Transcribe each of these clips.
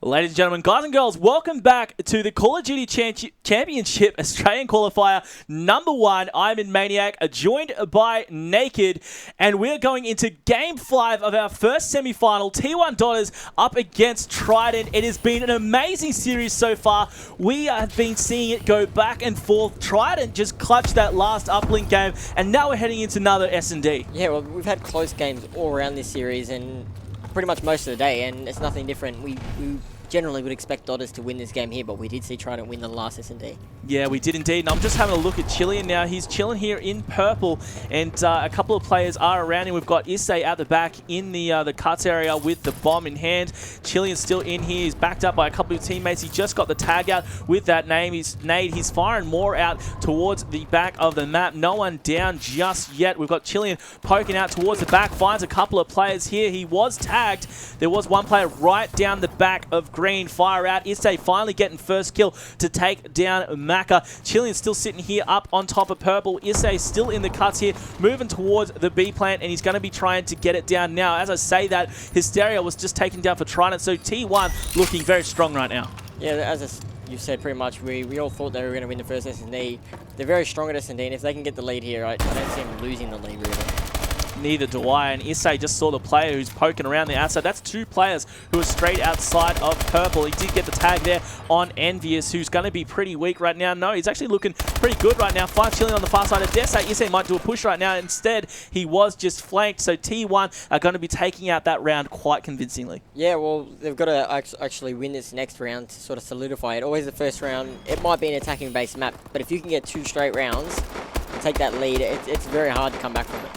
Ladies and gentlemen, guys and girls, welcome back to the Call of Duty Championship Australian Qualifier #1. I'm in Maniac, joined by Naked, and we're going into Game 5 of our first semi-final. T1 Daughters up against Trident. It has been an amazing series so far. We have been seeing it go back and forth. Trident just clutched that last uplink game, and now we're heading into another S&D. Yeah, well, we've had close games all around this series, and pretty much most of the day, and it's nothing different. We generally would expect Daughters to win this game here, but we did see Trident win the last S&D. Yeah, we did indeed. And I'm just having a look at Chilean now. He's chilling here in purple, and a couple of players are around him. We've got Issei at the back in the cuts area with the bomb in hand. Chilean's still in here. He's backed up by a couple of teammates. He just got the tag out with that name. He's firing more out towards the back of the map. No one down just yet. We've got Chilean poking out towards the back. Finds a couple of players here. He was tagged. There was one player right down the back of green. Fire out. Issei finally getting first kill to take down Maka. Chilean's still sitting here up on top of purple. Issei still in the cuts here, moving towards the B plant, and he's going to be trying to get it down now. As I say that, Hysteria was just taken down for Trident, so T1 looking very strong right now. Yeah, as you said, pretty much, we all thought they were going to win the first S&D. They're very strong at S&D, and if they can get the lead here, I don't see them losing the lead, really. Neither do I, and Issei just saw the player who's poking around the outside. That's two players who are straight outside of purple. He did get the tag there on Envious, who's going to be pretty weak right now. No, he's actually looking pretty good right now. 5 chilling on the far side. I dare say Issei might do a push right now. Instead, he was just flanked, so T1 are going to be taking out that round quite convincingly. Yeah, well, they've got to actually win this next round to sort of solidify it. Always the first round, it might be an attacking-based map, but if you can get 2 straight rounds and take that lead, it's very hard to come back from it.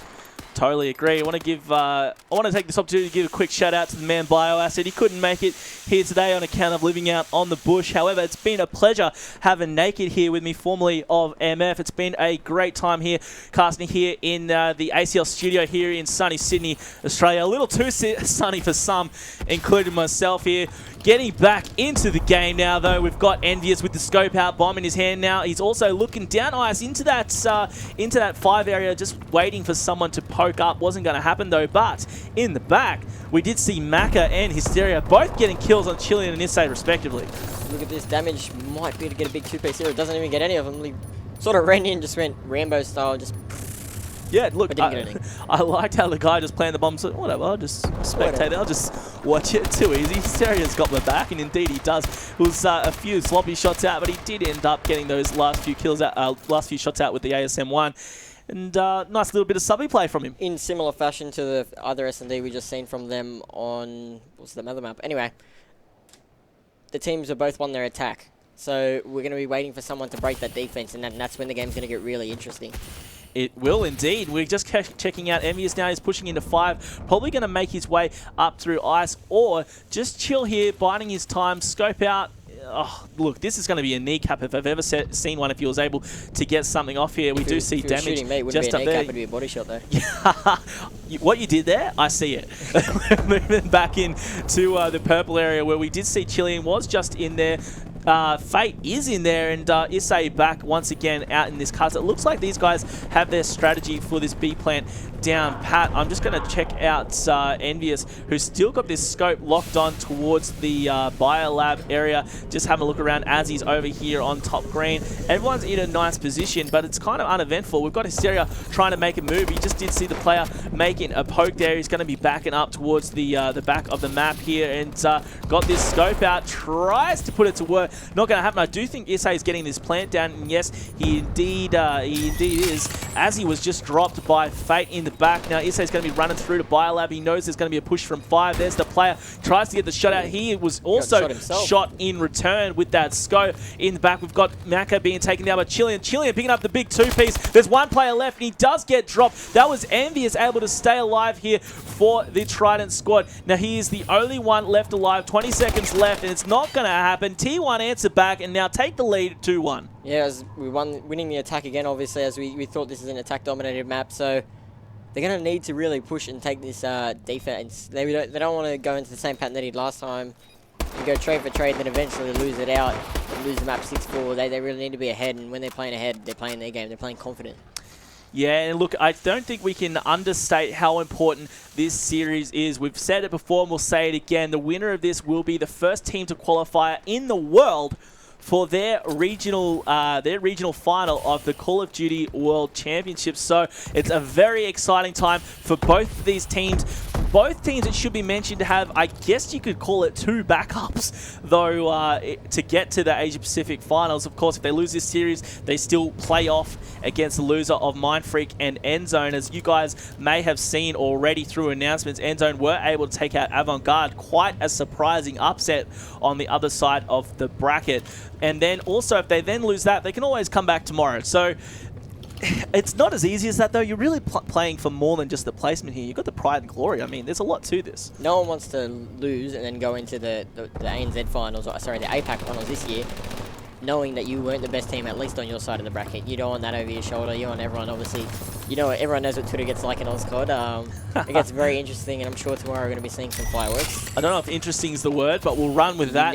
Totally agree. I want to take this opportunity to give a quick shout out to the man Bioacid. He couldn't make it here today on account of living out on the bush. However, it's been a pleasure having Naked here with me, formerly of MF. It's been a great time here, casting here in the ACL studio here in sunny Sydney, Australia. A little too sunny for some, including myself here. Getting back into the game now, though, we've got Envious with the scope out, bomb in his hand now. He's also looking down ice into that 5 area, just waiting for someone to poke up. Wasn't going to happen, though, but in the back, we did see Maka and Hysteria both getting kills on Chilean and Issei, respectively. Look at this. Damage might be to get a big 2-piece here. It doesn't even get any of them. He sort of ran in, just went Rambo style, just... Yeah, look, I liked how the guy just playing the bomb, so whatever, I'll just spectate it, I'll just watch it, too easy. Hysteria's got my back, and indeed he does. It was a few sloppy shots out, but he did end up getting those last few kills out, last few shots out with the ASM-1. And nice little bit of subby play from him. In similar fashion to the other S&D we just seen from them on, what's the other map? Anyway, the teams have both won their attack. So we're going to be waiting for someone to break that defense, and that's when the game's going to get really interesting. It will indeed. We're just checking out Envious now. He's pushing into 5. Probably going to make his way up through ice, or just chill here, biding his time, scope out. Oh, look, this is going to be a kneecap if I've ever seen one. If he was able to get something off here, we do see damage shooting me, just be a up kneecap, there. it'd be a body shot though. What you did there, I see it. Moving back into the purple area where we did see Chilean was just in there. Fate is in there, and Issei back once again out in this cut. It looks like these guys have their strategy for this B plant down pat. I'm just going to check out Envious, who's still got this scope locked on towards the Biolab area. Just having a look around as he's over here on top green. Everyone's in a nice position, but it's kind of uneventful. We've got Hysteria trying to make a move. He just did see the player making a poke there. He's going to be backing up towards the back of the map here, and got this scope out. Tries to put it to work. Not going to happen. I do think Issei is getting this plant down, and yes, he indeed is, as he was just dropped by Fate in the back. Now Issei's going to be running through to Biolab. He knows there's going to be a push from 5. There's the player. Tries to get the shot out. He was also shot in return with that scope. In the back, we've got Maka being taken down by Chilean. Chilean picking up the big 2-piece. There's one player left, and he does get dropped. That was Envious able to stay alive here for the Trident squad. Now he is the only one left alive. 20 seconds left, and it's not going to happen. T1 answer back and now take the lead 2-1. Yeah, as we winning the attack again, obviously, as we thought this is an attack-dominated map, so they're going to need to really push and take this defense. They don't want to go into the same pattern they did last time and go trade for trade, then eventually lose it out and lose the map 6-4. They really need to be ahead, and when they're playing ahead, they're playing their game. They're playing confident. Yeah, and look, I don't think we can understate how important this series is. We've said it before and we'll say it again. The winner of this will be the first team to qualify in the world for their regional final of the Call of Duty World Championship. So it's a very exciting time for both of these teams. Both teams, it should be mentioned, to have, I guess you could call it, 2 backups, though, to get to the Asia Pacific finals. Of course, if they lose this series, they still play off against the loser of Mindfreak and Endzone. As you guys may have seen already through announcements, Endzone were able to take out Avant-Garde. Quite a surprising upset on the other side of the bracket. And then also, if they then lose that, they can always come back tomorrow. So it's not as easy as that, though. You're really playing for more than just the placement here. You've got the pride and glory. I mean, there's a lot to this. No one wants to lose and then go into the ANZ finals, or sorry, the APAC finals this year, knowing that you weren't the best team, at least on your side of the bracket. You don't want that over your shoulder. You want everyone, obviously, you know, everyone knows what Twitter gets like in CoD. It gets very interesting, and I'm sure tomorrow we're going to be seeing some fireworks. I don't know if interesting is the word, but we'll run with that.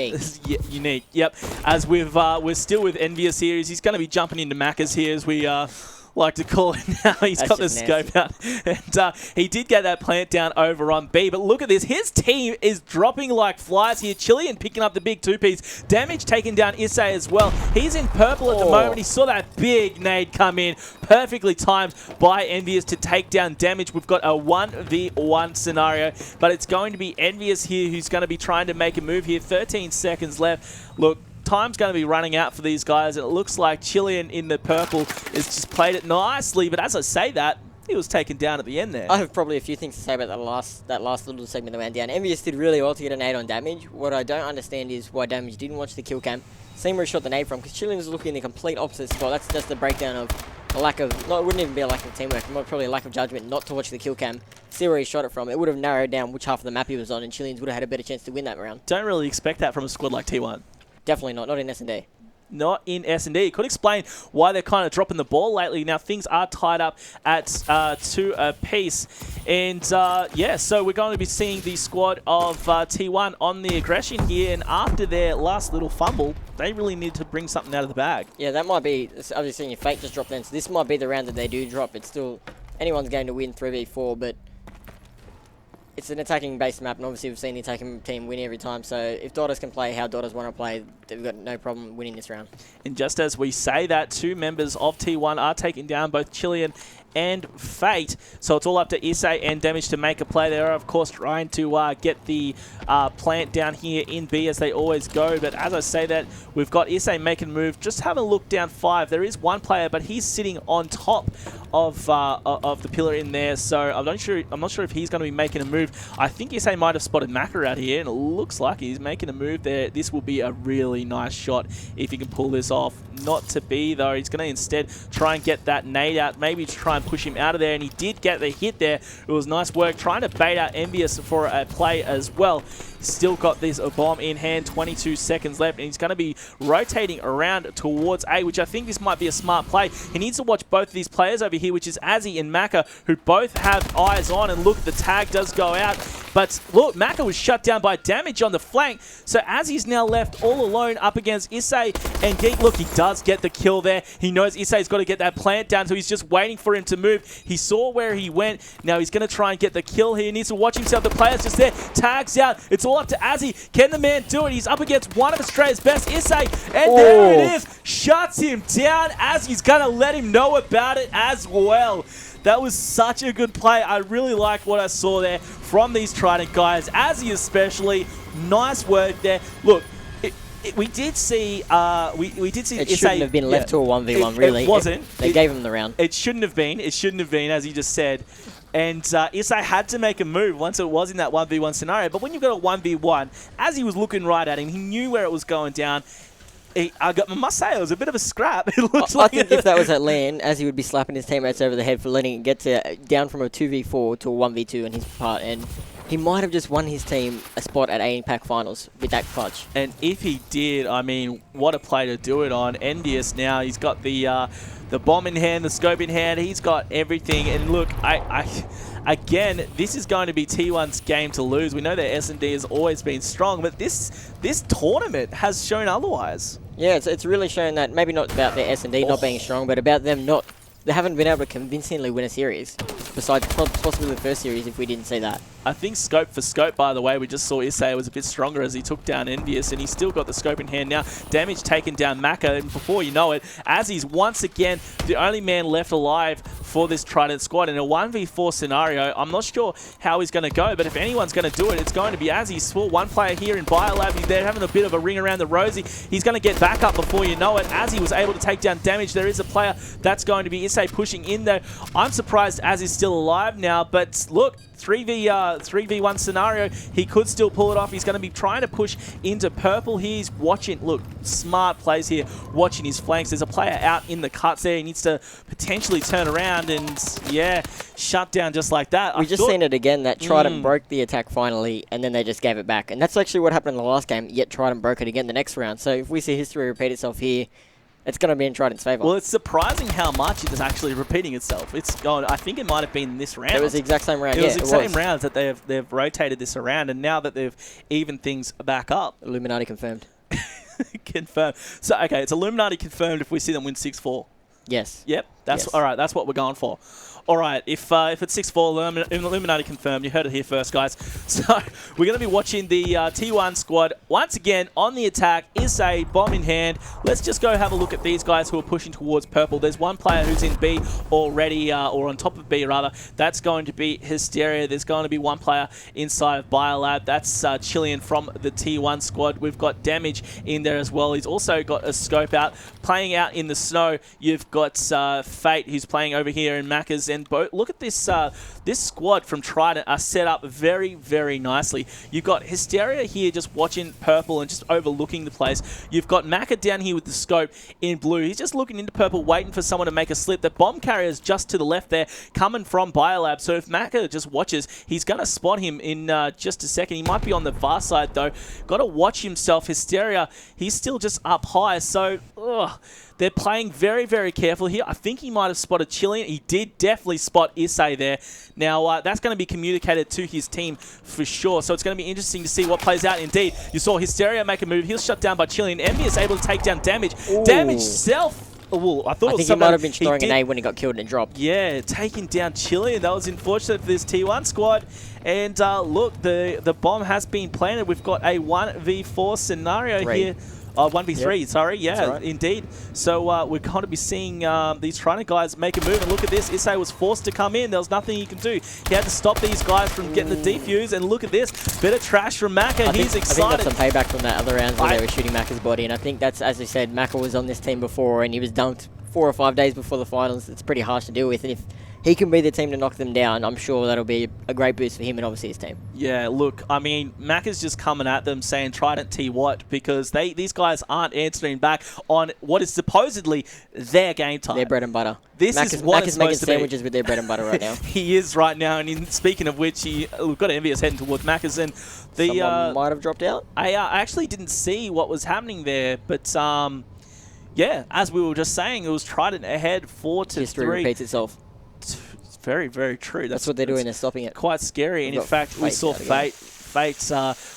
Unique. Yep. As we're still with Envious here. He's going to be jumping into Macca's here, as we like to call it now. He's got the scope out. And he did get that plant down over on B. But look at this. His team is dropping like flies here. Chilean picking up the big 2-piece. Damage taking down Issei as well. He's in purple at the moment. He saw that big nade come in. Perfectly timed by Envious to take down Damage. We've got a 1v1 scenario. But it's going to be Envious here who's going to be trying to make a move here. 13 seconds left. Look, time's going to be running out for these guys, and it looks like Chilean in the purple has just played it nicely, but as I say that, he was taken down at the end there. I have probably a few things to say about that last little segment that went down. Envious did really well to get a nade on Damage. What I don't understand is why Damage didn't watch the kill cam. Seen where he shot the nade from, because Chilean was looking in the complete opposite spot. That's just the breakdown of a lack of, no, it wouldn't even be a lack of teamwork, probably a lack of judgment not to watch the kill cam, see where he shot it from. It would have narrowed down which half of the map he was on, and Chileans would have had a better chance to win that round. Don't really expect that from a squad like T1. Definitely not in S&D. Not in S&D. Could explain why they're kind of dropping the ball lately. Now, things are tied up at 2 apiece. And, yeah, so we're going to be seeing the squad of T1 on the aggression here. And after their last little fumble, they really need to bring something out of the bag. Yeah, that might be, obviously, seeing your Fate just drop then. So this might be the round that they do drop. It's still anyone's going to win 3v4, but it's an attacking-based map, and obviously we've seen the attacking team win every time. So if Daughters can play how Daughters want to play, they've got no problem winning this round. And just as we say that, 2 members of T1 are taking down both Chilean and Fate. So it's all up to Issei and Damage to make a play. They are, of course, trying to get the plant down here in B as they always go. But as I say that, we've got Issei making a move. Just have a look down 5. There is one player, but he's sitting on top of the pillar in there. So I'm not sure if he's going to be making a move. I think Issei might have spotted Macca out here, and it looks like he's making a move there. This will be a really nice shot if he can pull this off. Not to be, though. He's going to instead try and get that nade out, maybe to try and push him out of there, and he did get the hit there. It was nice work trying to bait out Envious for a play as well. Still got this bomb in hand, 22 seconds left, and he's going to be rotating around towards A, which I think this might be a smart play. He needs to watch both of these players over here, which is Azzy and Macca, who both have eyes on, and look, the tag does go out. But look, Macca was shut down by Damage on the flank, so Azzy's now left all alone up against Issei and Geek. Look, he does get the kill there. He knows Issei's got to get that plant down, so he's just waiting for him to move. He saw where he went. Now he's going to try and get the kill here. He needs to watch himself. The player's just there. Tags out. It's all up to Azzy. Can the man do it? He's up against one of Australia's best, Issei, and there it is. Shuts him down. Azzy's going to let him know about it as well. That was such a good play. I really like what I saw there from these Trident guys. Azzy especially. Nice work there. Look, we did see it shouldn't have been left to a 1v1, really. It wasn't. They gave him the round. It shouldn't have been. It shouldn't have been, as you just said. And Issei had to make a move once it was in that 1v1 scenario. But when you've got a 1v1, as he was looking right at him, he knew where it was going down. I must say, it was a bit of a scrap. It looks like I think if that was at LAN, as he would be slapping his teammates over the head for letting it get down from a 2v4 to a 1v2 in his part, and he might have just won his team a spot at APAC finals with that clutch. And if he did, I mean, what a play to do it on. Envious now, he's got the bomb in hand, the scope in hand, he's got everything. And look, again, this is going to be T1's game to lose. We know that S&D has always been strong, but this tournament has shown otherwise. Yeah, it's really shown that maybe not about their S&D not being strong, but about them not they haven't been able to convincingly win a series. Besides possibly the first series if we didn't see that. I think scope for scope, by the way, we just saw Issei was a bit stronger as he took down Envious, and he's still got the scope in hand now. Damage taken down Maka, and before you know it, Azzy's once again the only man left alive for this Trident squad. In a 1v4 scenario, I'm not sure how he's going to go, but if anyone's going to do it, it's going to be Azzy. Saw one player here in Biolab. They're having a bit of a ring around the rosy. He's going to get back up before you know it. Azzy was able to take down damage. There is a player that's going to be Issei pushing in there. I'm surprised Azzy's still alive now, but look, 3v1 scenario, he could still pull it off. He's going to be trying to push into purple. He's watching, look, smart plays here, watching his flanks. There's a player out in the cuts there. He needs to potentially turn around and, yeah, shut down just like that. We just seen it again, that Trident broke the attack finally, and then they just gave it back. And that's actually what happened in the last game, yet Trident broke it again the next round. So if we see history repeat itself here, it's going to be in Trident's favour. Well, it's surprising how much it is actually repeating itself. It's gone. I think it might have been this round. It was the exact same round. It was the same rounds that they've rotated this around, and now that they've evened things back up. Illuminati confirmed. Confirmed. So, okay, it's Illuminati confirmed if we see them win 6-4. Yes. Yep. That's yes. All right. That's what we're going for. All right, if it's 6-4, Illuminati confirmed. You heard it here first, guys. So we're going to be watching the T1 squad once again on the attack. Issei, bomb in hand. Let's just go have a look at these guys who are pushing towards purple. There's one player who's in B already, or on top of B rather. That's going to be Hysteria. There's going to be one player inside of Biolab. That's Chilean from the T1 squad. We've got Damage in there as well. He's also got a scope out. Playing out in the snow, you've got Fate, who's playing over here in Macca's. And look at this this squad from Trident are set up very, very nicely. You've got Hysteria here just watching purple and just overlooking the place. You've got Maka down here with the scope in blue. He's just looking into purple, waiting for someone to make a slip. The bomb carrier is just to the left there, coming from Biolab. So if Maka just watches, he's going to spot him in just a second. He might be on the far side, though. Got to watch himself. Hysteria, he's still just up high. So, they're playing very, very careful here. I think he might have spotted Chilean. He did definitely spot Issei there. Now, that's going to be communicated to his team for sure. So it's going to be interesting to see what plays out. Indeed, you saw Hysteria make a move. He was shut down by Chilean. Envy is able to take down Damage. Ooh. Damage self. Well, I think he might have been throwing an A when he got killed and it dropped. Yeah, taking down Chilean. That was unfortunate for this T1 squad. And look, the bomb has been planted. We've got a 1v4 scenario here. 1v3, sorry. Yeah, right. Indeed. So we're going to be seeing these Trident guys make a move. And look at this. Issei was forced to come in. There was nothing he could do. He had to stop these guys from getting the defuse. And look at this. Bit of trash from Maka. He's excited. I think that's some payback from that other rounds where they were shooting Maka's body. And I think that's, as I said, Maka was on this team before and he was dunked 4 or 5 days before the finals. It's pretty harsh to deal with. And if he can be the team to knock them down, I'm sure that'll be a great boost for him and obviously his team. Yeah, look, I mean, Mac is just coming at them saying Trident T what, because these guys aren't answering back on what is supposedly their game time. Their bread and butter. This is what Mac is making sandwiches with their bread and butter right now. He is right now, and speaking of which, we've got Envious heading towards Macca's, and someone might have dropped out. I actually didn't see what was happening there, but yeah, as we were just saying, it was Trident ahead 4-3. History repeats itself. Very, very true. That's what they're doing. They're stopping it. Quite scary. And in fact, we saw Fate's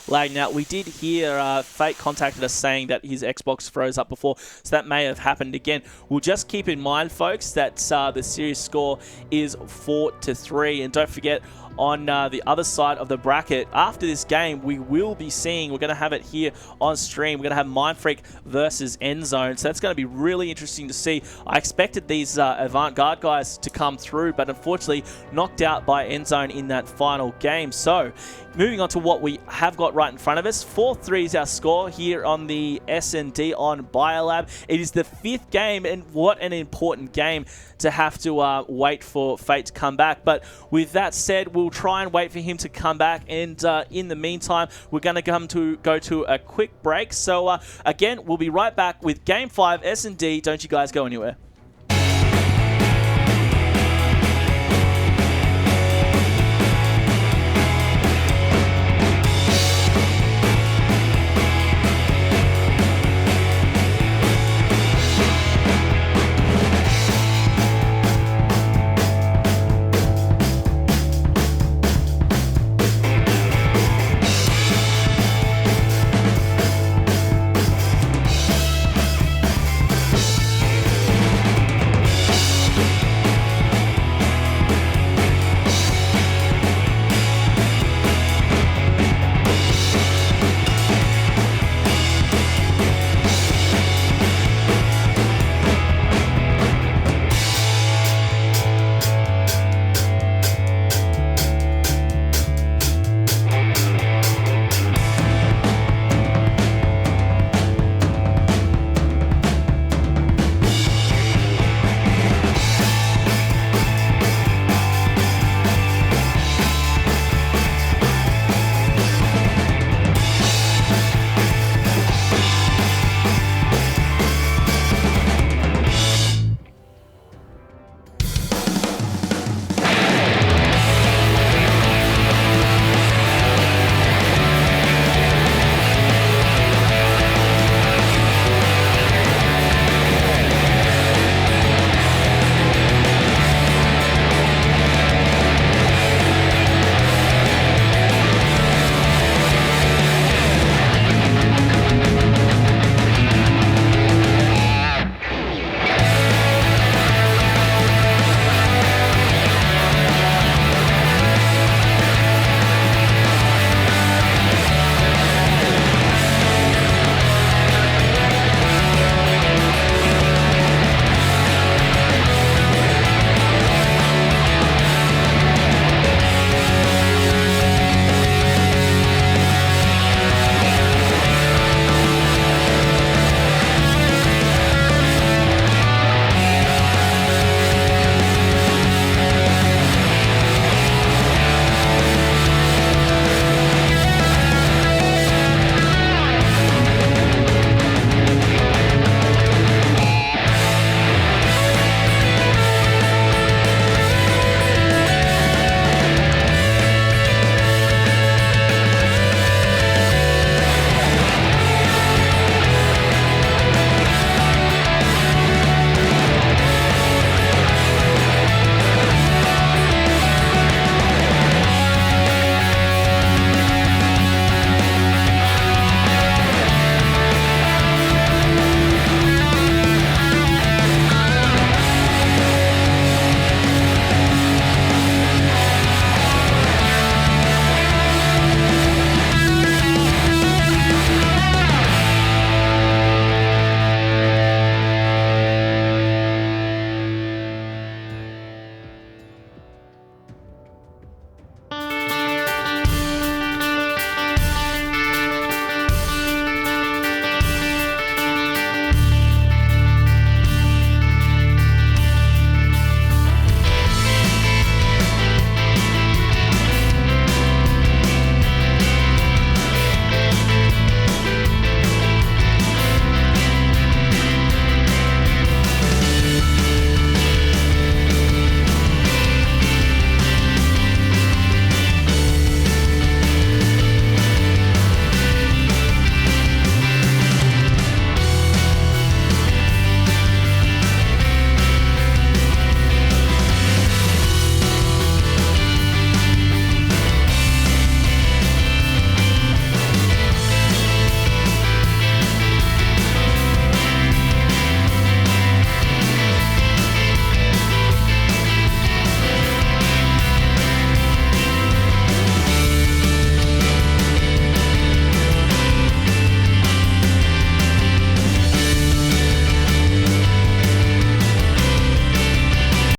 lagging out. We did hear Fate contacted us saying that his Xbox froze up before, so that may have happened again. We'll just keep in mind, folks, that the series score is 4-3. And don't forget, on the other side of the bracket, after this game, we will be seeing, we're going to have it here on stream, we're going to have Mindfreak versus Endzone, so that's going to be really interesting to see. I expected these Avant-Garde guys to come through, but unfortunately knocked out by Endzone in that final game. So moving on to what we have got right in front of us, 4-3 is our score here on the S&D on Biolab. It is the 5th game, and what an important game to have to wait for Fate to come back. But with that said, we'll try and wait for him to come back, and in the meantime, we're going to go to a quick break. So again, we'll be right back with Game 5 S&D. Don't you guys go anywhere.